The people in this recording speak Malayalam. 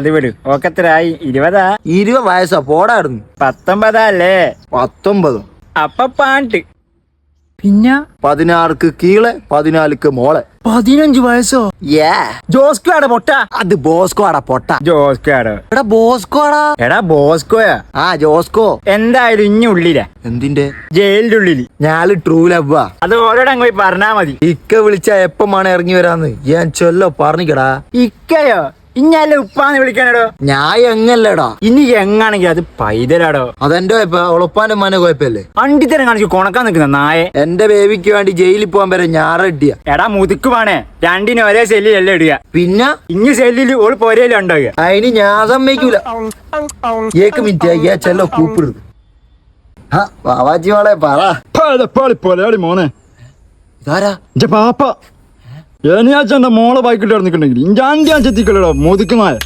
അത് വിട്. ഓക്കെത്രയായി? 20? 20 വയസ്സാ പോടായിരുന്നു. 19 അല്ലേ? 19. അപ്പൊ പാണ്ട്. പിന്നെ 16 കീളെ 14 മോളെ. 15 വയസ്സോ? ജോസ്കോ ആടാ പൊട്ട. അത് ബോസ്കോ ആടാ പൊട്ട. ജോസ്കോ ആടോ? എടാ ബോസ്കോ ആടാ. എടാ ബോസ്കോയാ? ആ ജോസ്കോ. എന്തായാലും ഇഞ്ഞ ഉള്ളിലാ. എന്തിന്റെ? ജയിലിന്റെ ഉള്ളില്. ഞാള് ട്രൂ ലവ്വാ. അത് ഓരോടെ അങ്ങ് പോയി പറഞ്ഞാ മതി. ഇക്ക വിളിച്ചാ എപ്പമാണ് ഇറങ്ങി വരാന്ന് ഞാൻ ചൊല്ലോ പറഞ്ഞിക്കടാ. ഇക്കയോ? ഇഞ്ഞല്ലേ ഉപ്പാന്ന് വിളിക്കാനടോ? ഞാൻ എങ്ങല്ലടാ. ഇനി എങ്ങാണെങ്കിൽ അത് പൈതലാടോ. അതെന്റെ കുഴപ്പ ഉളപ്പാന്റെ മന കുഴപ്പല്ലേ. അണ്ടിത്തരം കാണിച്ചു കൊണക്കാൻ നിൽക്കുന്ന നായെ. എന്റെ ബേബിക്ക് വേണ്ടി ജയിലിൽ പോകാൻ വരെ ഞാറടിയ. എടാ മുതുക്കുവാണേ, രണ്ടിനും ഒരേ സെല്ലിലല്ലേ ഇടുക. പിന്നെ ഇങ്ങ സെല്ലില് ഓള് പൊരയിലും ഉണ്ടാവുക. അതിന് ഞാൻ സമ്മതിക്കൂല. ഏക്ക് മിനിറ്റ് ചെല്ലോ കൂപ്പിടുന്നു. വാവാജി മോളെ പറ. മോനെ ഇതാരാ? പാപ്പ. മോളെ ബൈക്കിട്ട് ഇറന്നിട്ടുണ്ടെങ്കിൽ ഇഞ്ചാണ്ടി അഞ്ചെത്തിക്കല്ലോ മുതുക്കുമായ.